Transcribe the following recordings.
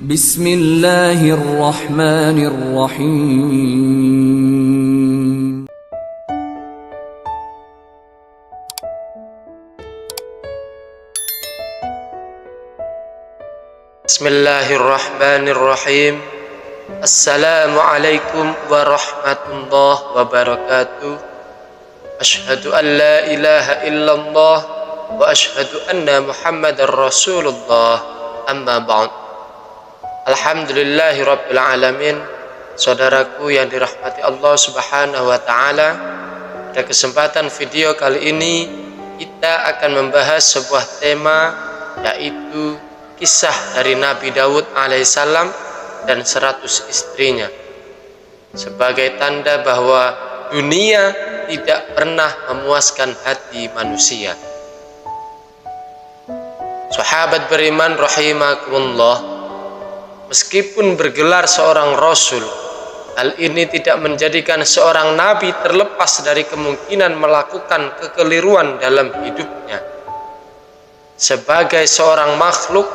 Bismillahirrahmanirrahim. Bismillahirrahmanirrahim. Assalamualaikum warahmatullahi wabarakatuh. Asyhadu an la ilaha illallah wa asyhadu anna Muhammadar Rasulullah. Amma ba'd. Alhamdulillahi rabbil alamin. Saudaraku yang dirahmati Allah Subhanahu wa taala, pada kesempatan video kali ini kita akan membahas sebuah tema, yaitu kisah dari Nabi Daud alaihissalam dan 100 istrinya, sebagai tanda bahwa dunia tidak pernah memuaskan hati manusia. Sahabat beriman rahimakumullah, meskipun bergelar seorang rasul, hal ini tidak menjadikan seorang nabi terlepas dari kemungkinan melakukan kekeliruan dalam hidupnya. Sebagai seorang makhluk,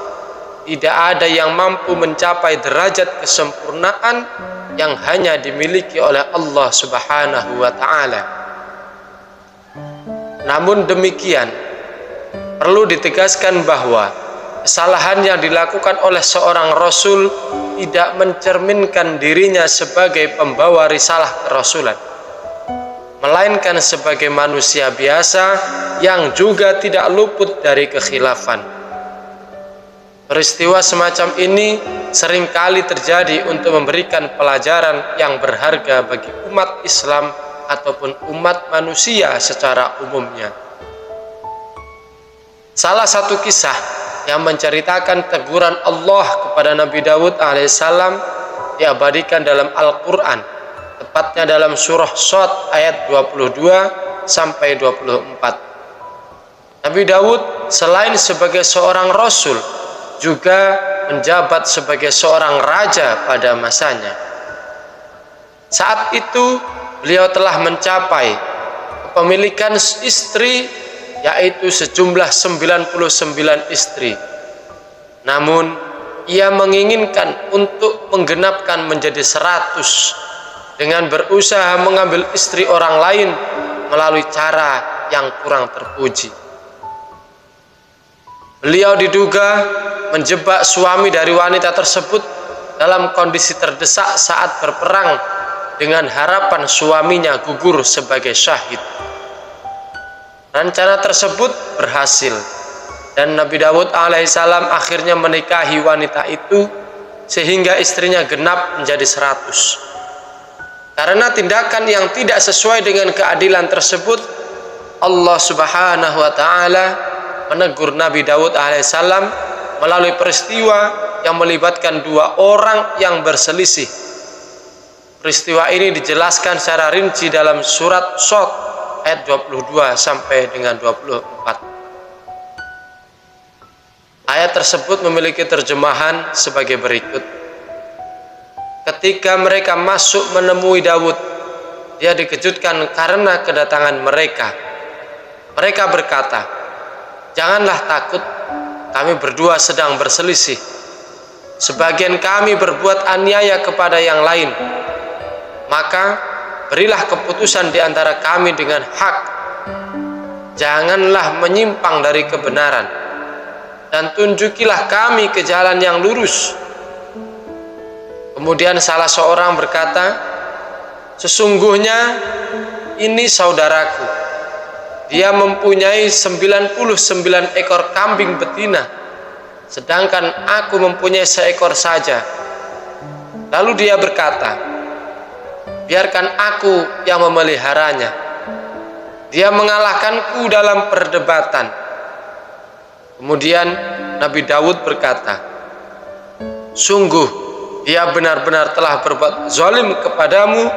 tidak ada yang mampu mencapai derajat kesempurnaan yang hanya dimiliki oleh Allah Subhanahu wa taala. Namun demikian, perlu ditegaskan bahwa kesalahan yang dilakukan oleh seorang rasul tidak mencerminkan dirinya sebagai pembawa risalah kerasulan, melainkan sebagai manusia biasa yang juga tidak luput dari kekhilafan. Peristiwa semacam ini seringkali terjadi untuk memberikan pelajaran yang berharga bagi umat Islam ataupun umat manusia secara umumnya. Salah satu kisah yang menceritakan teguran Allah kepada Nabi Daud alaihissalam diabadikan dalam Al-Quran, tepatnya dalam surah Shad ayat 22 sampai 24. Nabi Daud selain sebagai seorang rasul, juga menjabat sebagai seorang raja pada masanya. Saat itu beliau telah mencapai kepemilikan istri, yaitu sejumlah 99 istri. Namun ia menginginkan untuk menggenapkan menjadi 100 dengan berusaha mengambil istri orang lain melalui cara yang kurang terpuji. Beliau diduga menjebak suami dari wanita tersebut dalam kondisi terdesak saat berperang dengan harapan suaminya gugur sebagai syahid. Rencana tersebut berhasil dan Nabi Daud alaihissalam akhirnya menikahi wanita itu sehingga istrinya genap menjadi 100. Karena tindakan yang tidak sesuai dengan keadilan tersebut, Allah Subhanahu wa taala menegur Nabi Daud alaihissalam melalui peristiwa yang melibatkan dua orang yang berselisih. Peristiwa ini dijelaskan secara rinci dalam surat Shad ayat 22 sampai dengan 24. Ayat tersebut memiliki terjemahan sebagai berikut. Ketika mereka masuk menemui Daud, dia dikejutkan karena kedatangan mereka. Mereka berkata, "Janganlah takut, kami berdua sedang berselisih. Sebagian kami berbuat aniaya kepada yang lain. Maka berilah keputusan di antara kami dengan hak. Janganlah menyimpang dari kebenaran, dan tunjukilah kami ke jalan yang lurus." Kemudian salah seorang berkata, "Sesungguhnya ini saudaraku. Dia mempunyai 99 ekor kambing betina, sedangkan aku mempunyai seekor saja." Lalu dia berkata, "Biarkan aku yang memeliharanya. Dia mengalahkanku dalam perdebatan." Kemudian Nabi Daud berkata, "Sungguh dia benar-benar telah berbuat zalim kepadamu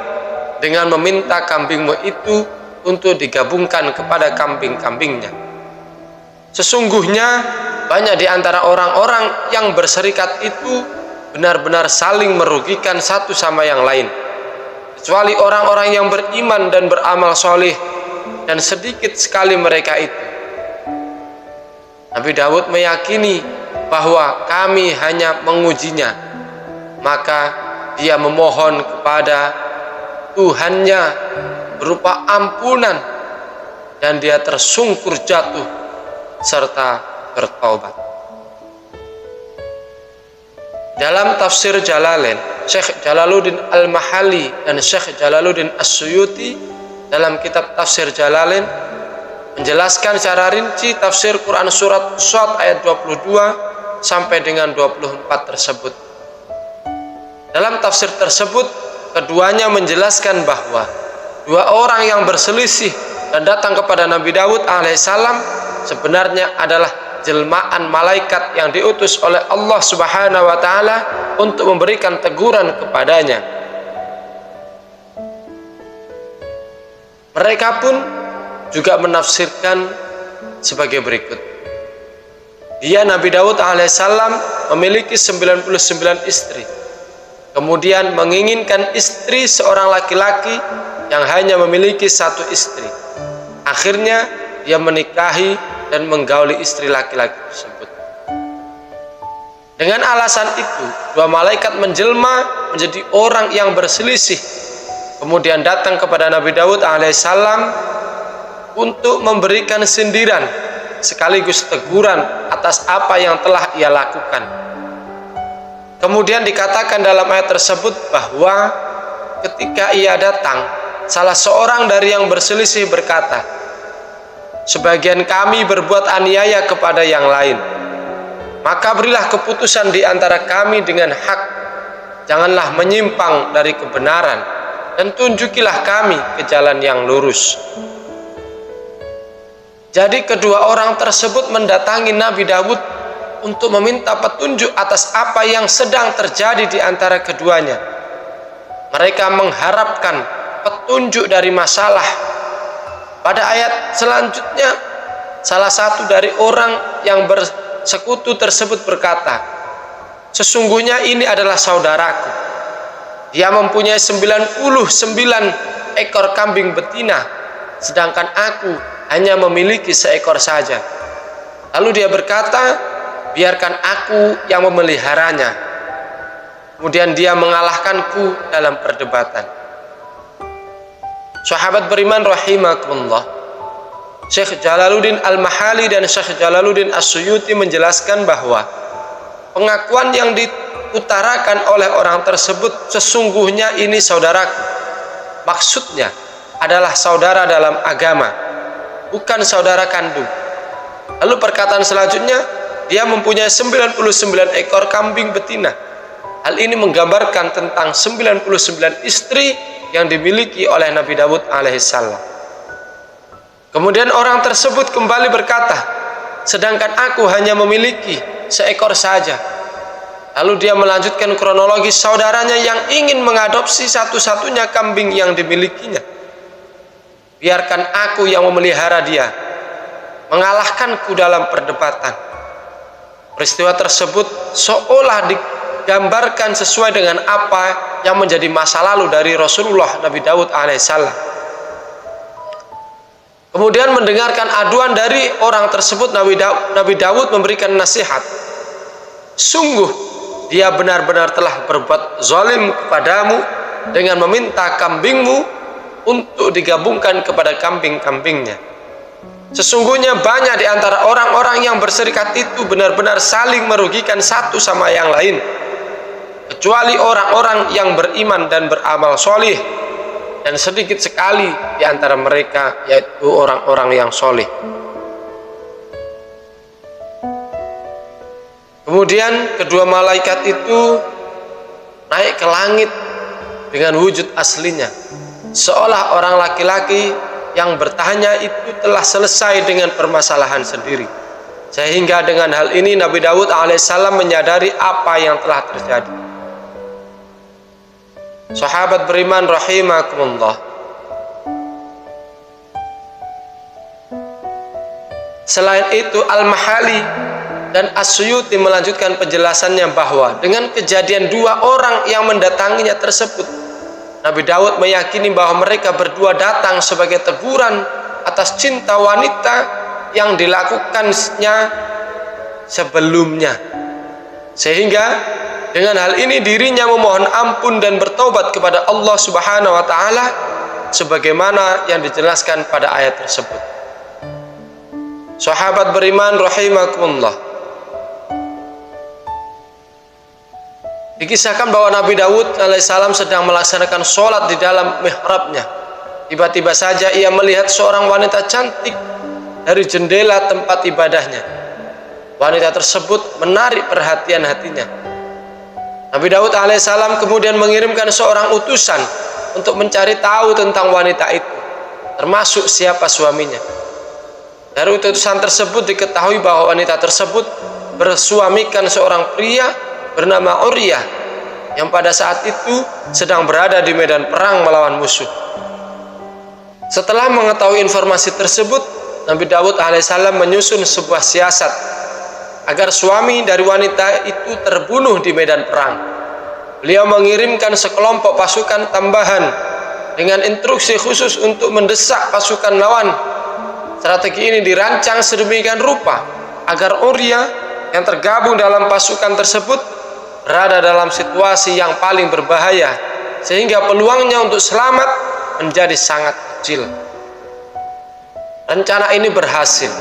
dengan meminta kambingmu itu untuk digabungkan kepada kambing-kambingnya. Sesungguhnya banyak di antara orang-orang yang berserikat itu benar-benar saling merugikan satu sama yang lain, kecuali orang-orang yang beriman dan beramal soleh, dan sedikit sekali mereka itu." Nabi Daud meyakini bahwa kami hanya mengujinya, maka dia memohon kepada Tuhannya berupa ampunan dan dia tersungkur jatuh serta bertaubat. Dalam tafsir Jalalain, Syekh Jalaluddin Al-Mahalli dan Syekh Jalaluddin As-Suyuti dalam kitab tafsir Jalalain menjelaskan secara rinci tafsir Quran surat Shad ayat 22 sampai dengan 24 tersebut. Dalam tafsir tersebut, keduanya menjelaskan bahwa dua orang yang berselisih dan datang kepada Nabi Daud alaihissalam sebenarnya adalah jelmaan malaikat yang diutus oleh Allah Subhanahu wa taala untuk memberikan teguran kepadanya. Mereka pun juga menafsirkan sebagai berikut. Dia Nabi Daud alaihissalam memiliki 99 istri. Kemudian menginginkan istri seorang laki-laki yang hanya memiliki satu istri. Akhirnya dia menikahi dan menggauli istri laki-laki tersebut. Dengan alasan itu, dua malaikat menjelma menjadi orang yang berselisih. Kemudian datang kepada Nabi Daud alaihissalam untuk memberikan sindiran sekaligus teguran atas apa yang telah ia lakukan. Kemudian dikatakan dalam ayat tersebut bahwa ketika ia datang, salah seorang dari yang berselisih berkata, "Sebagian kami berbuat aniaya kepada yang lain. Maka berilah keputusan di antara kami dengan hak. Janganlah menyimpang dari kebenaran dan tunjukilah kami ke jalan yang lurus." Jadi kedua orang tersebut mendatangi Nabi Daud untuk meminta petunjuk atas apa yang sedang terjadi di antara keduanya. Mereka mengharapkan petunjuk dari masalah. Pada ayat selanjutnya, salah satu dari orang yang bersekutu tersebut berkata, "Sesungguhnya ini adalah saudaraku. Dia mempunyai 99 ekor kambing betina, sedangkan aku hanya memiliki seekor saja." Lalu dia berkata, "Biarkan aku yang memeliharanya." Kemudian dia mengalahkanku dalam perdebatan. Sahabat beriman rahimakumullah, Syekh Jalaluddin Al-Mahalli dan Syekh Jalaluddin As-Suyuti menjelaskan bahwa pengakuan yang diutarakan oleh orang tersebut, "Sesungguhnya ini saudaraku," maksudnya adalah saudara dalam agama, bukan saudara kandung. Lalu perkataan selanjutnya, dia mempunyai 99 ekor kambing betina. Hal ini menggambarkan tentang 99 istri yang dimiliki oleh Nabi Daud alaihissalam. Kemudian orang tersebut kembali berkata, "Sedangkan aku hanya memiliki seekor saja." Lalu dia melanjutkan kronologis saudaranya yang ingin mengadopsi satu-satunya kambing yang dimilikinya. "Biarkan aku yang memelihara dia, mengalahkanku dalam perdebatan." Peristiwa tersebut seolah digambarkan sesuai dengan apa yang menjadi masa lalu dari Rasulullah Nabi Daud alaihissalam. Kemudian mendengarkan aduan dari orang tersebut, Nabi Daud memberikan nasihat, "Sungguh dia benar-benar telah berbuat zalim kepadamu dengan meminta kambingmu untuk digabungkan kepada kambing-kambingnya. Sesungguhnya banyak di antara orang-orang yang berserikat itu benar-benar saling merugikan satu sama yang lain, kecuali orang-orang yang beriman dan beramal solih, dan sedikit sekali di antara mereka yaitu orang-orang yang solih." Kemudian kedua malaikat itu naik ke langit dengan wujud aslinya, seolah orang laki-laki yang bertanya itu telah selesai dengan permasalahan sendiri. Sehingga dengan hal ini Nabi Daud alaihissalam menyadari apa yang telah terjadi. Sahabat beriman rahimakumullah, selain itu Al-Mahalli dan As-Suyuti melanjutkan penjelasannya bahwa dengan kejadian dua orang yang mendatanginya tersebut, Nabi Daud meyakini bahwa mereka berdua datang sebagai teguran atas cinta wanita yang dilakukannya sebelumnya. Sehingga dengan hal ini dirinya memohon ampun dan bertobat kepada Allah Subhanahu wa taala sebagaimana yang dijelaskan pada ayat tersebut. Sahabat beriman rahimakumullah, dikisahkan bahwa Nabi Daud alaihissalam sedang melaksanakan sholat di dalam mihrabnya. Tiba-tiba saja ia melihat seorang wanita cantik dari jendela tempat ibadahnya. Wanita tersebut menarik perhatian hatinya. Nabi Daud alaihissalam kemudian mengirimkan seorang utusan untuk mencari tahu tentang wanita itu, termasuk siapa suaminya. Dari utusan tersebut diketahui bahwa wanita tersebut bersuamikan seorang pria bernama Uryah yang pada saat itu sedang berada di medan perang melawan musuh. Setelah mengetahui informasi tersebut, Nabi Daud alaihissalam menyusun sebuah siasat agar suami dari wanita itu terbunuh di medan perang. Beliau mengirimkan sekelompok pasukan tambahan dengan instruksi khusus untuk mendesak pasukan lawan. Strategi ini dirancang sedemikian rupa agar Uryah yang tergabung dalam pasukan tersebut berada dalam situasi yang paling berbahaya, sehingga peluangnya untuk selamat menjadi sangat kecil. Rencana ini berhasil.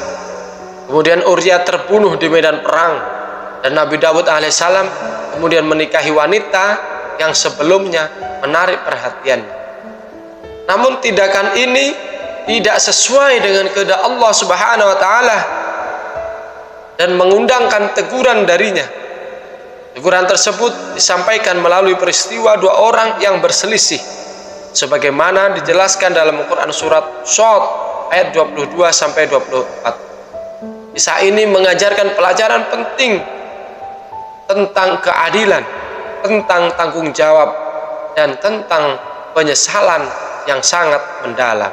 Kemudian Uryah terbunuh di medan perang dan Nabi Daud alaihissalam kemudian menikahi wanita yang sebelumnya menarik perhatiannya. Namun tindakan ini tidak sesuai dengan kehendak Allah Subhanahu wa taala dan mengundangkan teguran darinya. Teguran tersebut disampaikan melalui peristiwa dua orang yang berselisih sebagaimana dijelaskan dalam Al-Qur'an surat Shad ayat 22 sampai 24. Kisah ini mengajarkan pelajaran penting tentang keadilan, tentang tanggung jawab, dan tentang penyesalan yang sangat mendalam.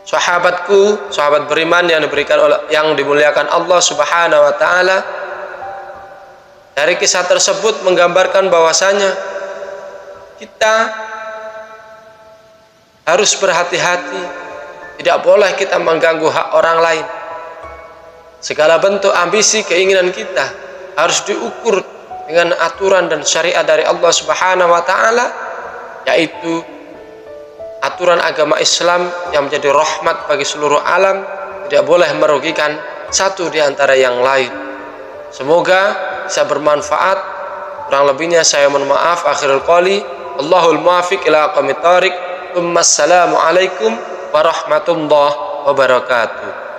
Sahabatku, sahabat beriman yang dimuliakan Allah Subhanahu wa taala, dari kisah tersebut menggambarkan bahwasanya kita harus berhati-hati. Tidak boleh kita mengganggu hak orang lain. Segala bentuk ambisi keinginan kita harus diukur dengan aturan dan syariat dari Allah Subhanahu wa taala, yaitu aturan agama Islam yang menjadi rahmat bagi seluruh alam, tidak boleh merugikan satu di antara yang lain. Semoga bisa bermanfaat. Kurang lebihnya saya mohon maaf. Akhirul qali, Allahul muwaffiq ila aqwamit thoriq. Wassalamualaikum warahmatullahi wabarakatuh.